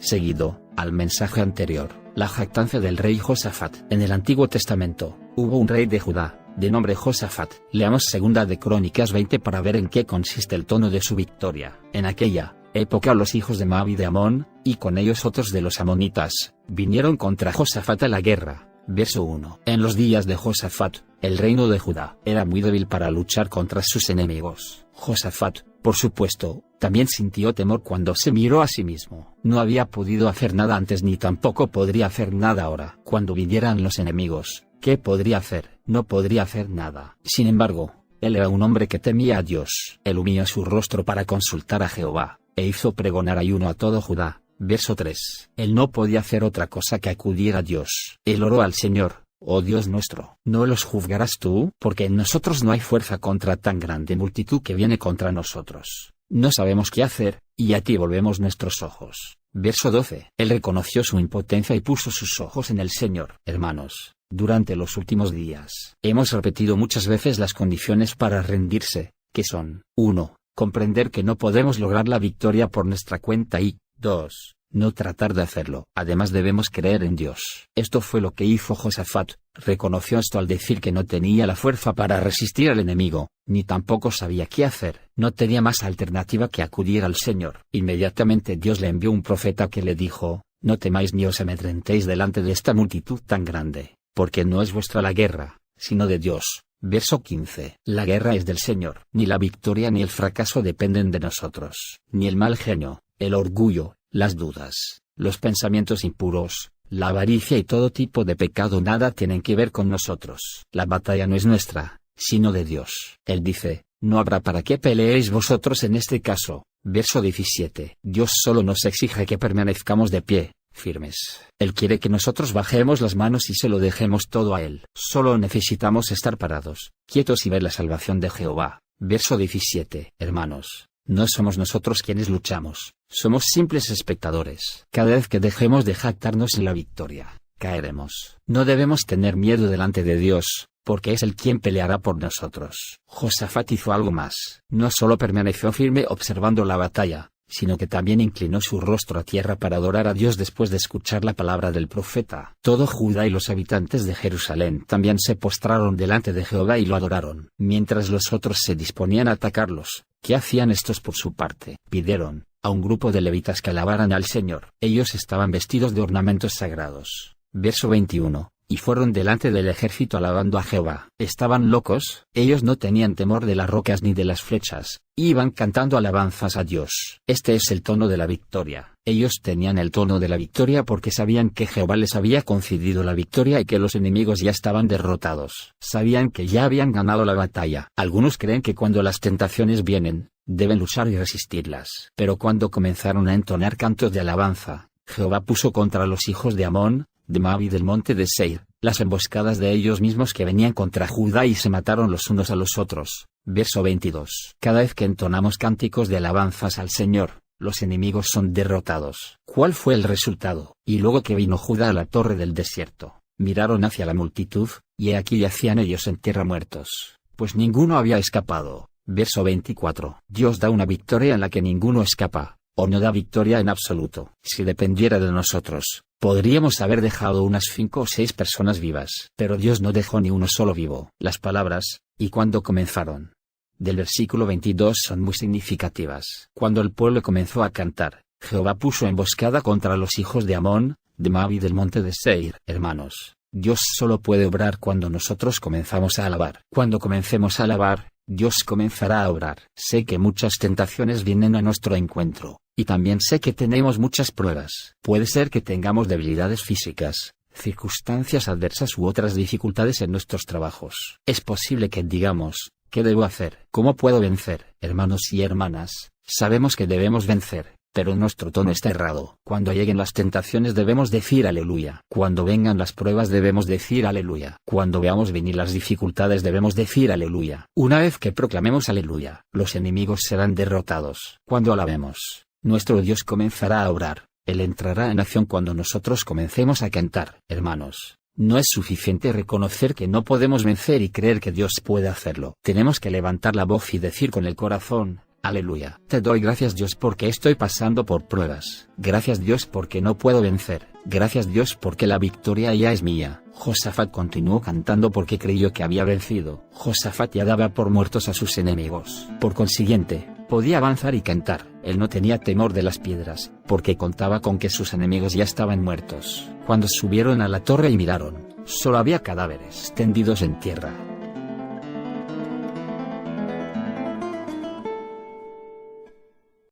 Seguido, al mensaje anterior, la jactancia del rey Josafat. En el Antiguo Testamento, hubo un rey de Judá, de nombre Josafat. Leamos Segunda de Crónicas 20 para ver en qué consiste el tono de su victoria. En aquella época los hijos de Moab y de Amón, y con ellos otros de los amonitas, vinieron contra Josafat a la guerra. Verso 1. En los días de Josafat, el reino de Judá era muy débil para luchar contra sus enemigos. Josafat, por supuesto, también sintió temor cuando se miró a sí mismo. No había podido hacer nada antes ni tampoco podría hacer nada ahora. Cuando vinieran los enemigos, ¿qué podría hacer? No podría hacer nada. Sin embargo, él era un hombre que temía a Dios. Él humilló su rostro para consultar a Jehová, e hizo pregonar ayuno a todo Judá. Verso 3. Él no podía hacer otra cosa que acudir a Dios. Él oró al Señor: oh Dios nuestro, ¿no los juzgarás tú? Porque en nosotros no hay fuerza contra tan grande multitud que viene contra nosotros. No sabemos qué hacer, y a ti volvemos nuestros ojos. Verso 12. Él reconoció su impotencia y puso sus ojos en el Señor. Hermanos, durante los últimos días, hemos repetido muchas veces las condiciones para rendirse, que son: 1. Comprender que no podemos lograr la victoria por nuestra cuenta y 2. No tratar de hacerlo. Además debemos creer en Dios. Esto fue lo que hizo Josafat. Reconoció esto al decir que no tenía la fuerza para resistir al enemigo, ni tampoco sabía qué hacer. No tenía más alternativa que acudir al Señor. Inmediatamente Dios le envió un profeta que le dijo: no temáis ni os amedrentéis delante de esta multitud tan grande, porque no es vuestra la guerra, sino de Dios. Verso 15. La guerra es del Señor. Ni la victoria ni el fracaso dependen de nosotros. Ni el mal genio, el orgullo, las dudas, los pensamientos impuros, la avaricia y todo tipo de pecado nada tienen que ver con nosotros. La batalla no es nuestra, sino de Dios. Él dice: no habrá para qué peleéis vosotros en este caso. Verso 17. Dios solo nos exige que permanezcamos de pie, firmes. Él quiere que nosotros bajemos las manos y se lo dejemos todo a Él. Solo necesitamos estar parados, quietos y ver la salvación de Jehová. Verso 17. Hermanos, no somos nosotros quienes luchamos, somos simples espectadores. Cada vez que dejemos de jactarnos en la victoria, caeremos. No debemos tener miedo delante de Dios, porque es Él quien peleará por nosotros. Josafat hizo algo más. No solo permaneció firme observando la batalla, sino que también inclinó su rostro a tierra para adorar a Dios después de escuchar la palabra del profeta. Todo Judá y los habitantes de Jerusalén también se postraron delante de Jehová y lo adoraron. Mientras los otros se disponían a atacarlos, ¿qué hacían estos por su parte? Pidieron a un grupo de levitas que alabaran al Señor. Ellos estaban vestidos de ornamentos sagrados. Verso 21. Y fueron delante del ejército alabando a Jehová. ¿Estaban locos? Ellos no tenían temor de las rocas ni de las flechas. Iban cantando alabanzas a Dios. Este es el tono de la victoria. Ellos tenían el tono de la victoria porque sabían que Jehová les había concedido la victoria y que los enemigos ya estaban derrotados. Sabían que ya habían ganado la batalla. Algunos creen que cuando las tentaciones vienen, deben luchar y resistirlas. Pero cuando comenzaron a entonar cantos de alabanza, Jehová puso contra los hijos de Amón, de Moab y del monte de Seir, las emboscadas de ellos mismos que venían contra Judá y se mataron los unos a los otros. Verso 22. Cada vez que entonamos cánticos de alabanzas al Señor, los enemigos son derrotados. ¿Cuál fue el resultado? Y luego que vino Judá a la torre del desierto, miraron hacia la multitud, y he aquí yacían ellos en tierra muertos, pues ninguno había escapado. Verso 24. Dios da una victoria en la que ninguno escapa, o no da victoria en absoluto. Si dependiera de nosotros, podríamos haber dejado unas 5 o 6 personas vivas. Pero Dios no dejó ni uno solo vivo. Las palabras, y cuando comenzaron, del versículo 22 son muy significativas. Cuando el pueblo comenzó a cantar, Jehová puso emboscada contra los hijos de Amón, de Moab y del monte de Seir. Hermanos, Dios solo puede obrar cuando nosotros comenzamos a alabar. Cuando comencemos a alabar, Dios comenzará a obrar. Sé que muchas tentaciones vienen a nuestro encuentro, y también sé que tenemos muchas pruebas. Puede ser que tengamos debilidades físicas, circunstancias adversas u otras dificultades en nuestros trabajos. Es posible que digamos: ¿qué debo hacer? ¿Cómo puedo vencer? Hermanos y hermanas, sabemos que debemos vencer, pero nuestro tono está errado. Cuando lleguen las tentaciones debemos decir aleluya. Cuando vengan las pruebas debemos decir aleluya. Cuando veamos venir las dificultades debemos decir aleluya. Una vez que proclamemos aleluya, los enemigos serán derrotados. Cuando alabemos, nuestro Dios comenzará a obrar. Él entrará en acción cuando nosotros comencemos a cantar. Hermanos, no es suficiente reconocer que no podemos vencer y creer que Dios puede hacerlo. Tenemos que levantar la voz y decir con el corazón: Aleluya. Te doy gracias Dios porque estoy pasando por pruebas. Gracias Dios porque no puedo vencer. Gracias Dios porque la victoria ya es mía. Josafat continuó cantando porque creyó que había vencido. Josafat ya daba por muertos a sus enemigos. Por consiguiente, podía avanzar y cantar. Él no tenía temor de las piedras, porque contaba con que sus enemigos ya estaban muertos. Cuando subieron a la torre y miraron, solo había cadáveres tendidos en tierra.